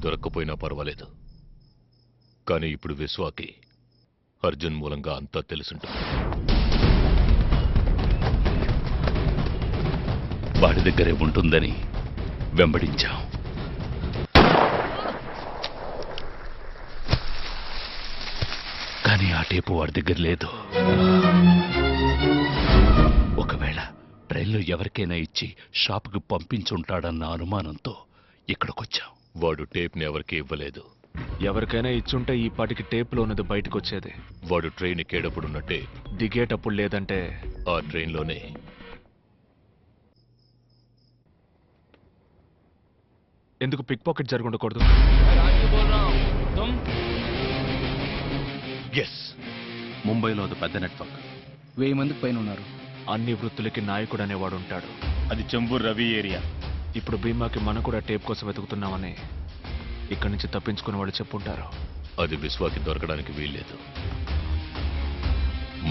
దొరక్కపోయినా పర్వాలేదు, కానీ ఇప్పుడు విశ్వాకి అర్జున్ మూలంగా అంతా తెలుసుంటుంది. వాడి దగ్గరే ఉంటుందని వెంబడించాం. కానీ ఆ టేపు వాడి దగ్గర లేదు. ఒకవేళ ట్రైన్లో ఎవరికైనా ఇచ్చి షాపుకి పంపించుంటాడన్న అనుమానంతో ఇక్కడికొచ్చాం. వాడు టేప్ని ఎవరికి ఇవ్వలేదు. ఎవరికైనా ఇచ్చుంటే ఈ పాటికి టేప్లో ఉన్నది బయటకు వచ్చేది. వాడు ట్రైన్ ఎక్కేటప్పుడున్నట్టే దిగేటప్పుడు లేదంటే ఆ ట్రైన్లోనే. ఎందుకు పిక్ పాకెట్ జరుగుండకూడదు? ఎస్, ముంబైలో అది పెద్ద నెట్వర్క్. 1000 మందికి పైన ఉన్నారు. అన్ని వృత్తులకి నాయకుడు అనేవాడు ఉంటాడు. అది చెంబూర్ రవి ఏరియా. ఇప్పుడు భీమాకి మనం కూడా టేప్ కోసం వెతుకుతున్నామని ఇక్కడి నుంచి తప్పించుకుని వాళ్ళు చెప్పుంటారు. అది విశ్వాకి దొరకడానికి వీల్లేదు,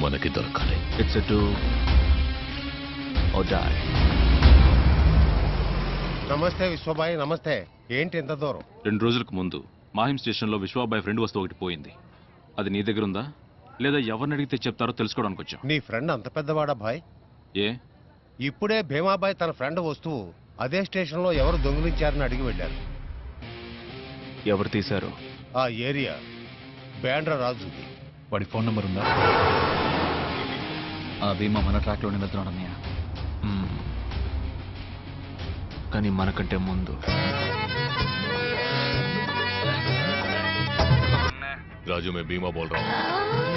మనకి దొరకాలి. It's do or die. నమస్తే విశ్వబాయ్. నమస్తే. ఏంటి ఎంత దూరం? 2 రోజులకు ముందు మాహిం స్టేషన్లో విశ్వాబాయ్ ఫ్రెండ్ వస్తువు ఒకటి పోయింది. అది నీ దగ్గర ఉందా లేదా ఎవరిని అడిగితే చెప్తారో తెలుసుకోవడానికి వచ్చాం. నీ ఫ్రెండ్ అంత పెద్దవాడా బాయ్? ఏ ఇప్పుడే భీమాబాయ్ తన ఫ్రెండ్ వస్తువు అదే స్టేషన్లో ఎవరు దొంగిలించారని అడిగి వెళ్ళారు. ఎవరు తీశారు? ఆ ఏరియా బ్యాండ్రా రాజుది. వాడి ఫోన్ నంబర్ ఉందా? ఆ భీమా మన ట్రాక్లోనే వెళ్తున్నాడు అన్నయ్య. కానీ మనకంటే ముందు राजू मैं बीमा बोल रहा हूँ.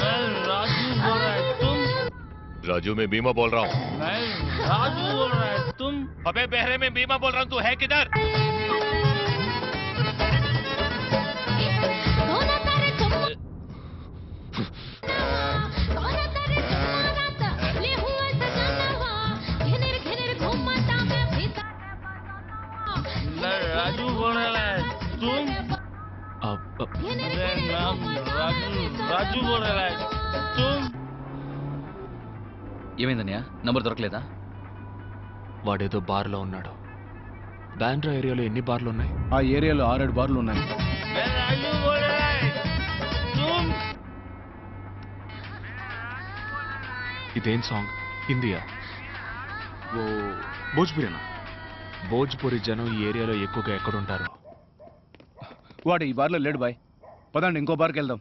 मैं राजू बोल रहा है, तुम? राजू मैं बीमा बोल रहा हूँ. मैं राजू बोल रहा है, तुम? अबे बहरे में बीमा बोल रहा हूँ, तू है किधर? मैं राजू बोल रहा है, तुम? రాజు बोल रहा है, तुम? ఏమైందన్నయ్య? నంబర్ దొరకలేదా? వాడేదో బార్లో ఉన్నాడు. బాండ్రా ఏరియాలో ఎన్ని బార్లు ఉన్నాయి? ఆ ఏరియాలో 6-7 బార్లు ఉన్నాయి. मैं राजू बोल रहा है, तुम? ఇదేం సాంగ్? హిందీయా? ఓ భోజ్పురేనా? భోజ్పురి జనం ఈ ఏరియాలో ఎక్కువగా ఎక్కడుంటారు? వాడు ఈ బార్లో లేడు బాయ్. పదండి ఇంకో బార్కి వెళ్దాం.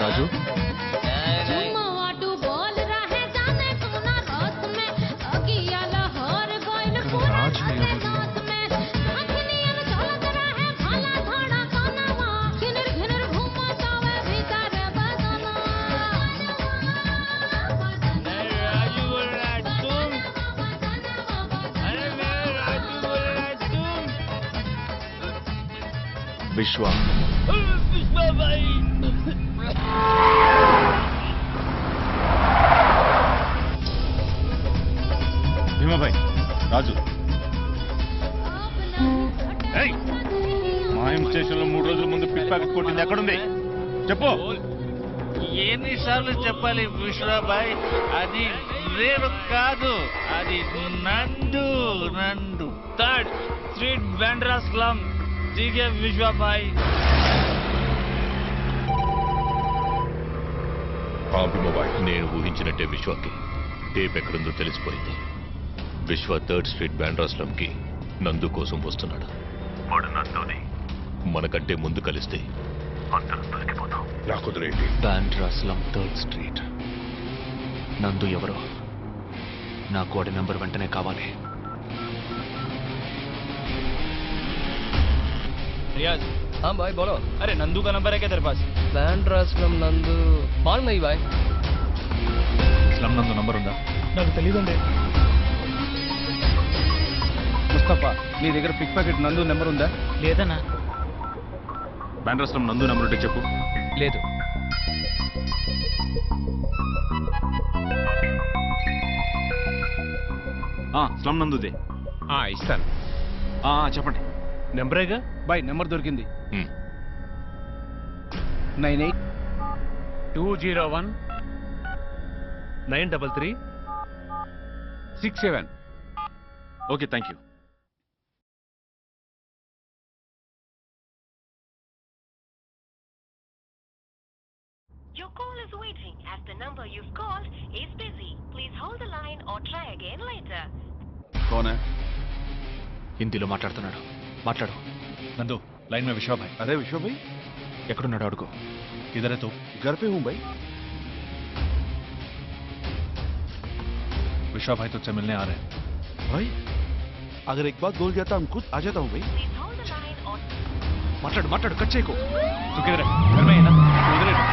రాజు విశ్వ. భీమాబాయ్, రాజు మాహిం స్టేషన్ లో 3 రోజుల ముందు పిక్ ప్యాకెట్ కొట్టింది ఎక్కడుంది చెప్పు. ఎన్నిసార్లు చెప్పాలి విశ్వబాయ్? అది నేను కాదు, అది నందు. 3rd street Bandra slum. ठीक है विश्वा भाई. నేను ఊహించినట్టే విశ్వాకి టేప్ ఎక్కడుందో తెలిసిపోయింది. విశ్వ 3rd స్ట్రీట్ బాండ్రా స్లమ్కి నందు కోసం వస్తున్నాడు. వాడు నందుని మనకంటే ముందు కలిస్తే అందరం దొరికిపోతాం. రాకుదురేంటి? Bandra slum 3rd street. నందు ఎవరో? నాకు వాడి నెంబర్ వెంటనే కావాలి. रियाज, हाँ भाई बोलो. अरे नंदू का नंबर है क्या तेरे पास? బాండ్రా స్లమ్ నందు మాల్ నై బాయ్. స్లమ్ నందు నంబర్ ఉందా? నాకు తెలియదండి. ముస్తఫా, నీ దగ్గర పిక్ ప్యాకెట్ నందు నెంబర్ ఉందా? లేదన్నా. బ్యాండ్రాస్లో నందు నెంబర్ ఉంటే చెప్పు. లేదు. స్లమ్ నందుదే. ఇస్తాను. చెప్పండి. నెంబరేగా బాయ్ నెంబర్ దొరికింది. 98 201 933 67. Okay, thank you. Your call is waiting as the number you've called is busy. Please hold the line or try again later. कौन है? హిందీలో మాట్లాడుతున్నాడు. మాట్లాడు. నందు లైన్ మే విశ్వ భాయ్. अरे विश्व भाई, ఎక్కడున్నాడు అడుగు. किधर है तू? घर पे हूँ भाई. विश्व भाई तुझसे मिलने आ रहे हैं. भाई, अगर एक बात बोल जाता हम खुद आ जाता हूँ भाई. Please hold the line or మాట్లాడు మాట్లాడు కట్ చేయకు. तू किधर है? घर में ही ना? तू इधर है.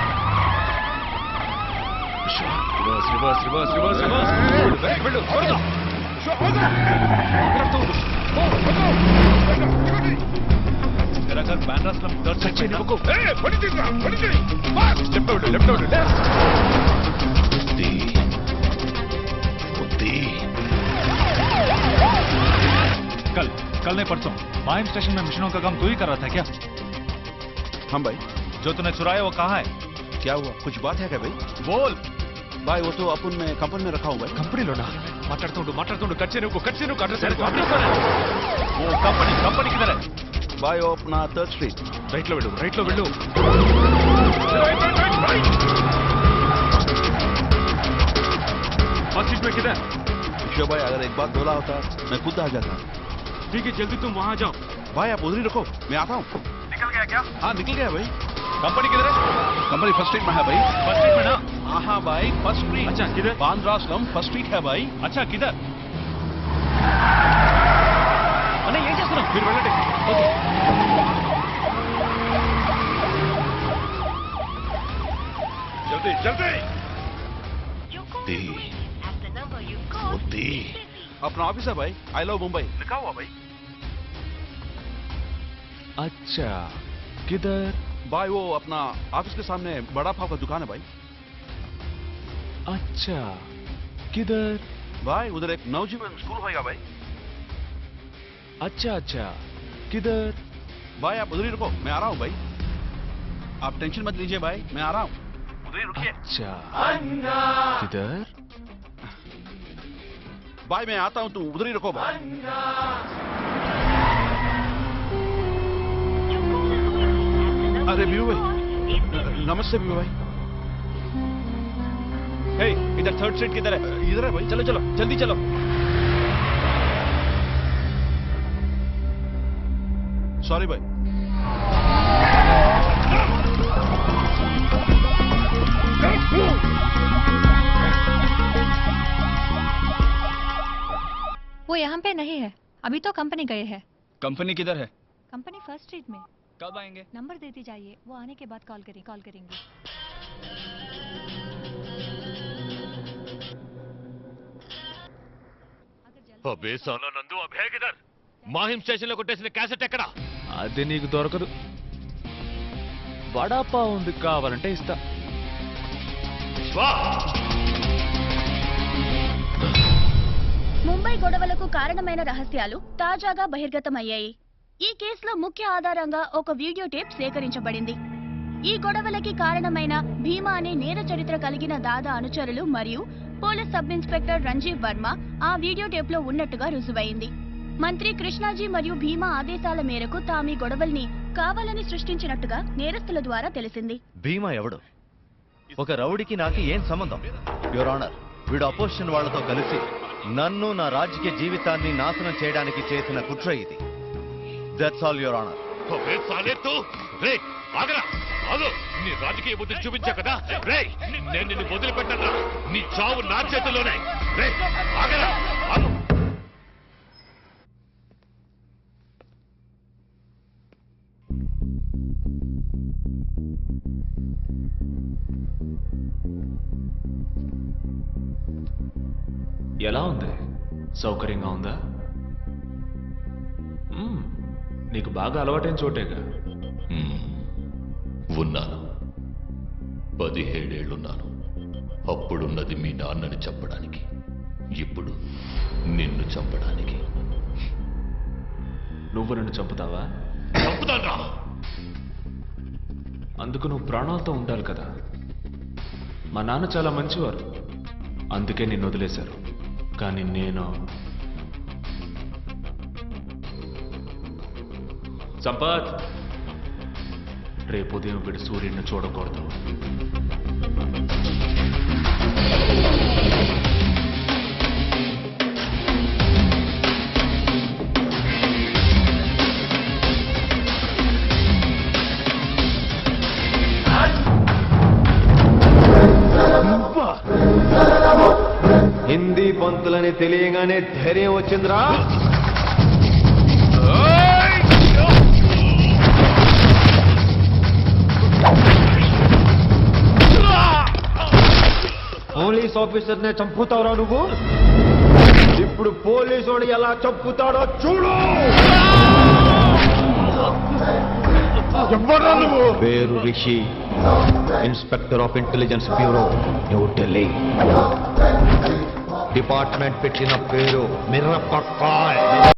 Reverse reverse reverse reverse reverse. వెళ్ళు త్వరగా. జాగ్రత్త ఉండు. तेरा घर बैंड्रास्लम दर्द से చచ్చి నివ్వకు. लेफ्ट ओवर लेफ्ट ओवर कल कल नहीं परसों माहिम स्टेशन में मिशनों का काम तू ही कर रहा था क्या? हम भाई. जो तूने चुराया वो कहाँ है? क्या हुआ? कुछ बात है क्या भाई? बोल. भाई वो तो अपन में कंपनी में रखा हूँ भाई. కంపెనీలోనా? మాట్లాడుతుండు కట్ చేయకు అడ్రస్ वो कंपनी किधर है? भाई वो अपना 3rd स्ट्रीट. రైట్ లో వెళ్ళు. फर्स्ट सीट में किधर? विश्व भाई, अगर एक बात बोला होता मैं खुद आ जाता. ठीक है जल्दी तुम वहां जाओ. भाई आप उधर ही रखो, मैं आता हूँ. निकल गया क्या? हाँ निकल गया भाई. कंपनी किधर है? कंपनी 1st स्ट्रीट में है भाई. फर्स्ट स्ट्रीट में ना? हाँ भाई, 1st स्ट्रीट. अच्छा किधर? बांद्रा स्लम 1st स्ट्रीट है भाई. अच्छा किधर? అన్న ఏం చేస్తున్నావు? మీరు వెళ్ళండి. ఓకే. जल्दी your call is waiting as the number you've called is busy. अपना ऑफिस है भाई. आई लव मुंबई लिखा हुआ भाई. अच्छा किधर? भाई वो अपना ऑफिस के सामने बड़ा पाव का दुकान है भाई. अच्छा किधर? भाई उधर एक नवजीवन स्कूल होगा भाई. अच्छा किधर? भाई आप उधर ही रुको, मैं आ रहा हूँ भाई. आप टेंशन मत लीजिए भाई, मैं आ रहा हूँ. उधर ही रुकिए. अच्छा किधर? भाई मैं आता हूँ, तू उधर ही रुको भाई. Your call is waiting as the number अरे Bibu you've called is busy. भाई, नमस्ते बीबू भाई. हे इधर 3rd स्ट्रीट किधर है? इधर है भाई. चलो जल्दी चलो. सॉरी भाई. वो यहाँ पे नहीं है, अभी तो कंपनी गए हैं. कंपनी किधर है? कंपनी 1st स्ट्रीट में. कब आएंगे? नंबर देती जाइए, वो आने के बाद कॉल करेंगे. అబే సాలా నందు అబ్ హే కిధర్? మాహిం స్టేషన్ లో కొట్టేసిన క్యాసెట్ ఎక్కడ? అది నీకు దొరకదు. వడాపావ్ ఉంది, కావాలంటే ఇస్తా. ముంబై గొడవలకు కారణమైన రహస్యాలు తాజాగా బహిర్గతమయ్యాయి. ఈ కేసులో ముఖ్య ఆధారంగా ఒక వీడియో టేప్ సేకరించబడింది. ఈ గొడవలకి కారణమైన భీమా అనే నేర చరిత్ర కలిగిన దాదా అనుచరులు మరియు police sub inspector Ranjeev Varma ఆ వీడియో టేప్ లో ఉన్నట్టుగా రుజువైంది. మంత్రి కృష్ణాజీ మరియు భీమా ఆదేశాల మేరకు తామీ గొడవల్ని కావాలని సృష్టించినట్టుగా నేరస్తుల ద్వారా తెలిసింది. భీమా ఎవడు? ఒక రౌడీకి నాకు ఏం సంబంధం? యువర్ ఆనర్, వీడు అపోజిషన్ వాళ్లతో కలిసి నన్ను నా రాజకీయ జీవితాన్ని నాశనం చేయడానికి చేసిన కుట్ర ఇది. That's all your honour. అబే సాలే తు రే ఆగరా ఆగు. నీ రాజకీయ బుద్ధి చూపించా కదా రే, నేను నిన్ను వదిలిపెట్టను. నీ చావు నా చేతిలోనే. రే ఆగరా ఆగు. ఎలా ఉంది? సౌకర్యంగా ఉందా? నీకు బాగా అలవాటైన చోటేగా. ఉన్నాను. 17 ఏళ్లున్నాను. అప్పుడున్నది మీ నాన్నని చంపడానికి, ఇప్పుడు నిన్ను చంపడానికి. నువ్వు నన్ను చంపుతావా? చంపుతానా? అందుకు నువ్వు ప్రాణాలతో ఉండాలి కదా. మా నాన్న చాలా మంచివారు, అందుకే నిన్ను వదిలేశారు. కానీ నేను సంపత్, రేపు ఉదయం వీడు సూర్యుడిని చూడకూడదు. హిందీ పంతులని తెలియగానే ధైర్యం వచ్చిందిరా. పోలీస్ ఆఫీసర్నే చంపుతావురా నువ్వు? ఇప్పుడు పోలీసు ఎలా చంపుతాడో చూడు. పేరు Rishi, inspector of intelligence bureau, new Delhi. Department పెట్టిన పేరు మిర్రపక్కాయ్.